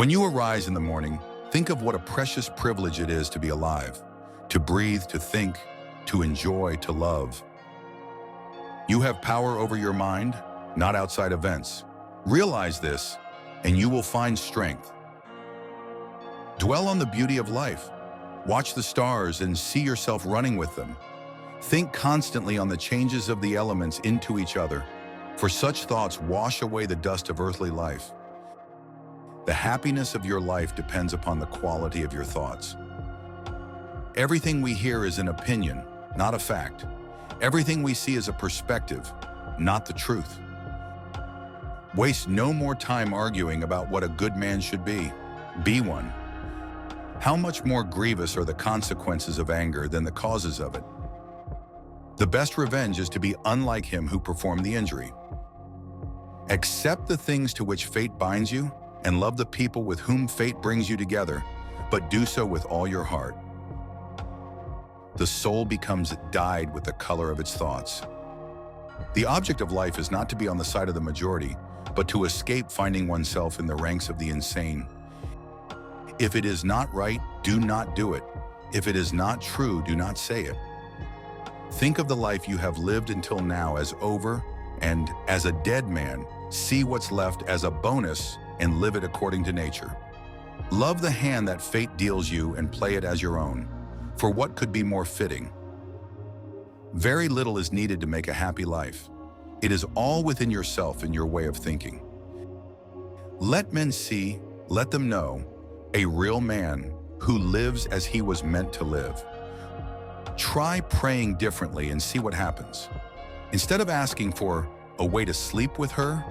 When you arise in the morning, think of what a precious privilege it is to be alive, to breathe, to think, to enjoy, to love. You have power over your mind, not outside events. Realize this, and you will find strength. Dwell on the beauty of life. Watch the stars and see yourself running with them. Think constantly on the changes of the elements into each other, for such thoughts wash away the dust of earthly life. The happiness of your life depends upon the quality of your thoughts. Everything we hear is an opinion, not a fact. Everything we see is a perspective, not the truth. Waste no more time arguing about what a good man should be. Be one. How much more grievous are the consequences of anger than the causes of it? The best revenge is to be unlike him who performed the injury. Accept the things to which fate binds you, and love the people with whom fate brings you together, but do so with all your heart. The soul becomes dyed with the color of its thoughts. The object of life is not to be on the side of the majority, but to escape finding oneself in the ranks of the insane. If it is not right, do not do it. If it is not true, do not say it. Think of the life you have lived until now as over, and as a dead man, see what's left as a bonus and live it according to nature. Love the hand that fate deals you and play it as your own, for what could be more fitting? Very little is needed to make a happy life. It is all within yourself and your way of thinking. Let men see, let them know, a real man who lives as he was meant to live. Try praying differently and see what happens. Instead of asking for a way to sleep with her,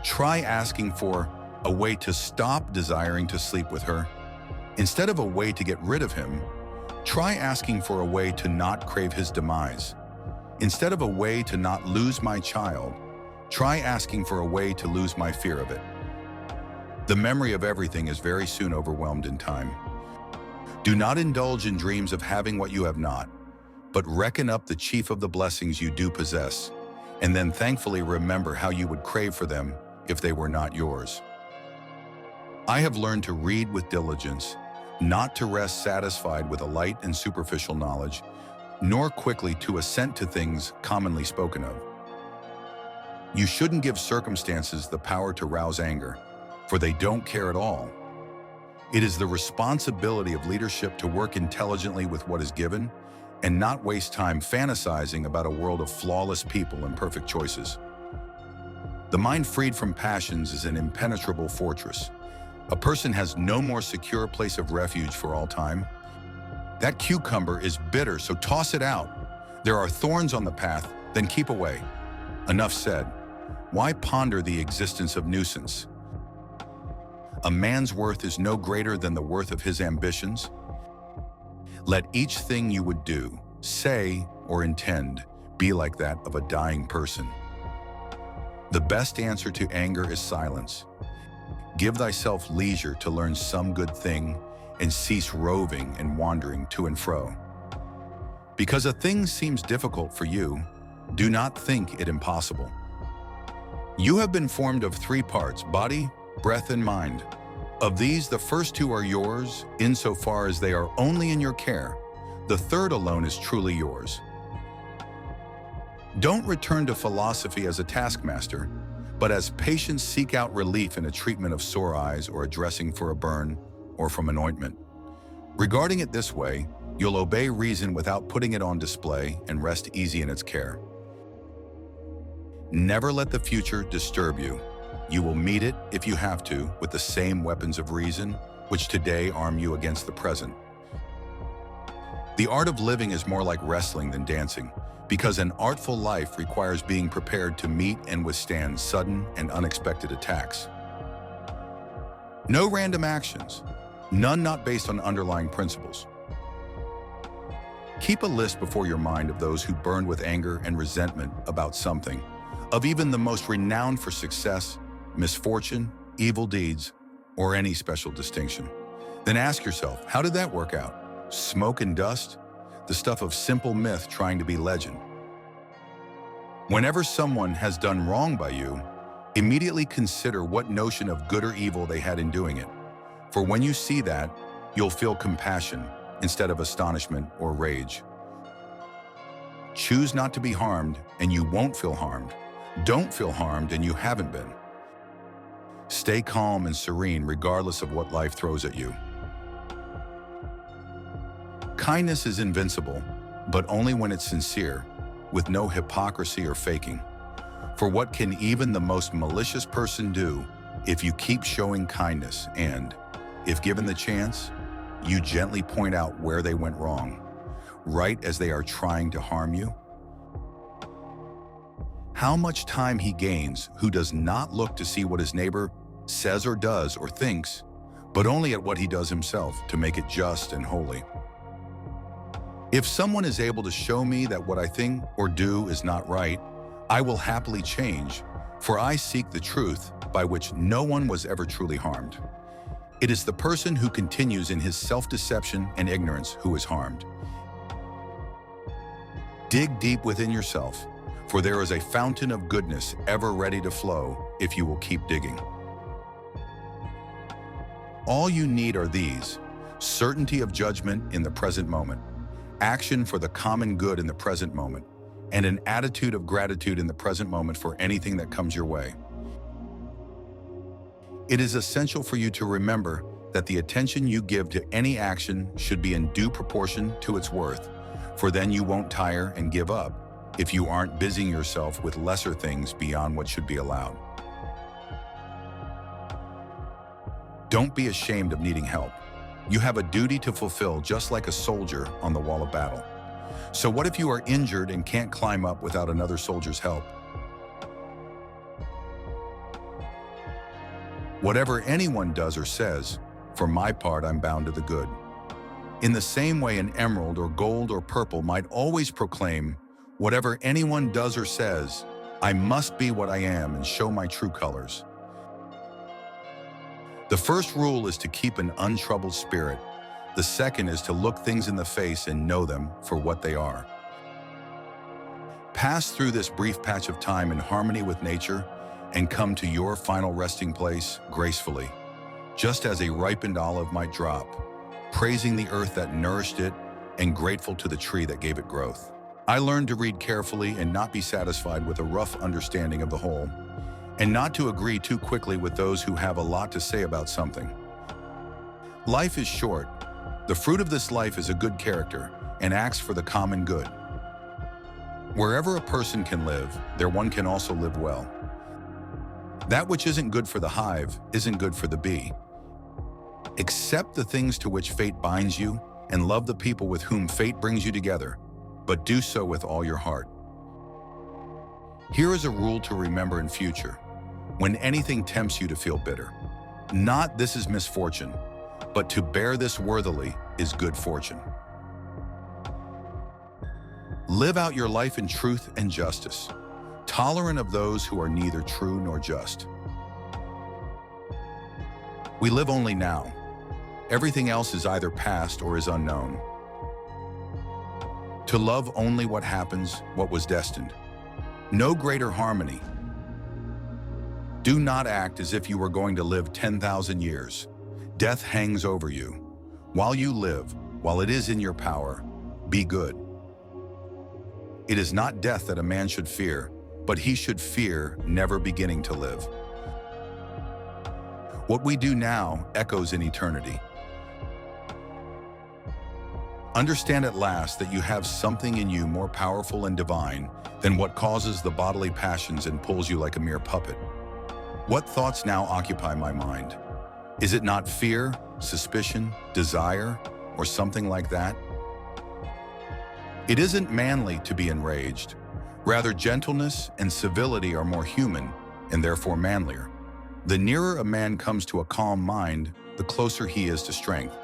try asking for a way to stop desiring to sleep with her. Instead of a way to get rid of him, try asking for a way to not crave his demise. Instead of a way to not lose my child, try asking for a way to lose my fear of it. The memory of everything is very soon overwhelmed in time. Do not indulge in dreams of having what you have not, but reckon up the chief of the blessings you do possess, and then thankfully remember how you would crave for them if they were not yours. I have learned to read with diligence, not to rest satisfied with a light and superficial knowledge, nor quickly to assent to things commonly spoken of. You shouldn't give circumstances the power to rouse anger, for they don't care at all. It is the responsibility of leadership to work intelligently with what is given and not waste time fantasizing about a world of flawless people and perfect choices. The mind freed from passions is an impenetrable fortress. A person has no more secure place of refuge for all time. That cucumber is bitter, so toss it out. There are thorns on the path, then keep away. Enough said. Why ponder the existence of nuisance? A man's worth is no greater than the worth of his ambitions. Let each thing you would do, say, or intend be like that of a dying person. The best answer to anger is silence. Give thyself leisure to learn some good thing and cease roving and wandering to and fro. Because a thing seems difficult for you, do not think it impossible. You have been formed of three parts: body, breath, and mind. Of these, the first two are yours, insofar as they are only in your care. The third alone is truly yours. Don't return to philosophy as a taskmaster, but as patients seek out relief in a treatment of sore eyes or a dressing for a burn or from an ointment. Regarding it this way, you'll obey reason without putting it on display and rest easy in its care. Never let the future disturb you. You will meet it, if you have to, with the same weapons of reason, which today arm you against the present. The art of living is more like wrestling than dancing, because an artful life requires being prepared to meet and withstand sudden and unexpected attacks. No random actions, none not based on underlying principles. Keep a list before your mind of those who burned with anger and resentment about something, of even the most renowned for success, misfortune, evil deeds, or any special distinction. Then ask yourself, how did that work out? Smoke and dust? The stuff of simple myth trying to be legend. Whenever someone has done wrong by you, immediately consider what notion of good or evil they had in doing it. For when you see that, you'll feel compassion instead of astonishment or rage. Choose not to be harmed, and you won't feel harmed. Don't feel harmed, and you haven't been. Stay calm and serene regardless of what life throws at you. Kindness is invincible, but only when it's sincere, with no hypocrisy or faking. For what can even the most malicious person do if you keep showing kindness and, if given the chance, you gently point out where they went wrong, right as they are trying to harm you? How much time he gains who does not look to see what his neighbor says or does or thinks, but only at what he does himself to make it just and holy. If someone is able to show me that what I think or do is not right, I will happily change, for I seek the truth by which no one was ever truly harmed. It is the person who continues in his self-deception and ignorance who is harmed. Dig deep within yourself, for there is a fountain of goodness ever ready to flow if you will keep digging. All you need are these: certainty of judgment in the present moment, action for the common good in the present moment, and an attitude of gratitude in the present moment for anything that comes your way. It is essential for you to remember that the attention you give to any action should be in due proportion to its worth, for then you won't tire and give up if you aren't busying yourself with lesser things beyond what should be allowed. Don't be ashamed of needing help. You have a duty to fulfill just like a soldier on the wall of battle. So what if you are injured and can't climb up without another soldier's help? Whatever anyone does or says, for my part, I'm bound to the good. In the same way, an emerald or gold or purple might always proclaim, whatever anyone does or says, I must be what I am and show my true colors. The first rule is to keep an untroubled spirit. The second is to look things in the face and know them for what they are. Pass through this brief patch of time in harmony with nature and come to your final resting place gracefully, just as a ripened olive might drop, praising the earth that nourished it and grateful to the tree that gave it growth. I learned to read carefully and not be satisfied with a rough understanding of the whole, and not to agree too quickly with those who have a lot to say about something. Life is short. The fruit of this life is a good character and acts for the common good. Wherever a person can live, there one can also live well. That which isn't good for the hive isn't good for the bee. Accept the things to which fate binds you and love the people with whom fate brings you together, but do so with all your heart. Here is a rule to remember in future. When anything tempts you to feel bitter, not this is misfortune, but to bear this worthily is good fortune. Live out your life in truth and justice, tolerant of those who are neither true nor just. We live only now. Everything else is either past or is unknown. To love only what happens, what was destined. No greater harmony. Do not act as if you were going to live 10,000 years. Death hangs over you. While you live, while it is in your power, be good. It is not death that a man should fear, but he should fear never beginning to live. What we do now echoes in eternity. Understand at last that you have something in you more powerful and divine than what causes the bodily passions and pulls you like a mere puppet. What thoughts now occupy my mind? Is it not fear, suspicion, desire, or something like that? It isn't manly to be enraged. Rather, gentleness and civility are more human and therefore manlier. The nearer a man comes to a calm mind, the closer he is to strength.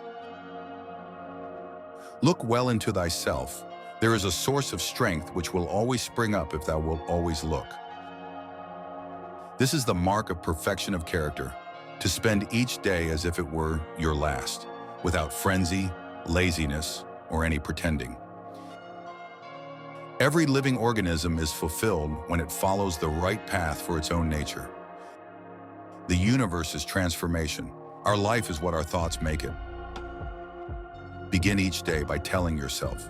Look well into thyself. There is a source of strength which will always spring up if thou wilt always look. This is the mark of perfection of character, to spend each day as if it were your last, without frenzy, laziness, or any pretending. Every living organism is fulfilled when it follows the right path for its own nature. The universe is transformation, Our life is what our thoughts make it. Begin each day by telling yourself,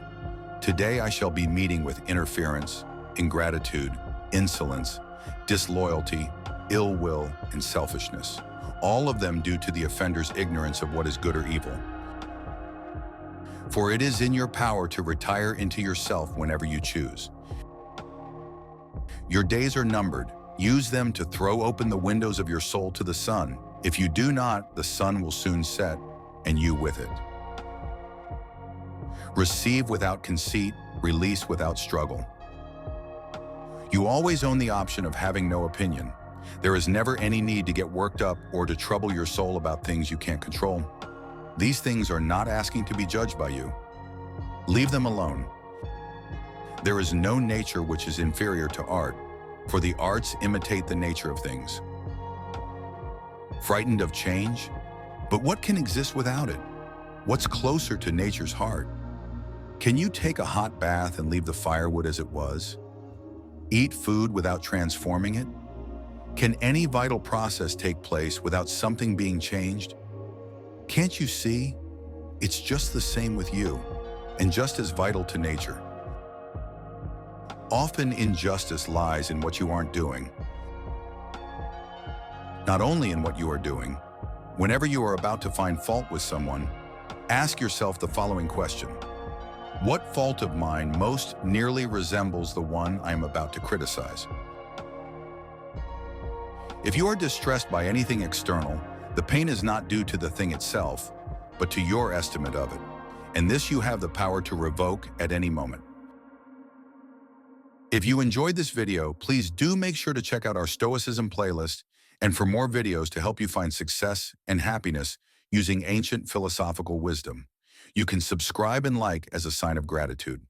today I shall be meeting with interference, ingratitude, insolence, disloyalty, ill will, and selfishness, all of them due to the offender's ignorance of what is good or evil. For it is in your power to retire into yourself whenever you choose. Your days are numbered. Use them to throw open the windows of your soul to the sun. If you do not, the sun will soon set, and you with it. Receive without conceit, release without struggle. You always own the option of having no opinion. There is never any need to get worked up or to trouble your soul about things you can't control. These things are not asking to be judged by you. Leave them alone. There is no nature which is inferior to art, for the arts imitate the nature of things. Frightened of change? But what can exist without it? What's closer to nature's heart? Can you take a hot bath and leave the firewood as it was? Eat food without transforming it? Can any vital process take place without something being changed? Can't you see? It's just the same with you, and just as vital to nature. Often injustice lies in what you aren't doing. Not only in what you are doing, whenever you are about to find fault with someone, ask yourself the following question. What fault of mine most nearly resembles the one I am about to criticize? If you are distressed by anything external, the pain is not due to the thing itself, but to your estimate of it, and this you have the power to revoke at any moment. If you enjoyed this video, please do make sure to check out our Stoicism playlist and for more videos to help you find success and happiness using ancient philosophical wisdom. You can subscribe and like as a sign of gratitude.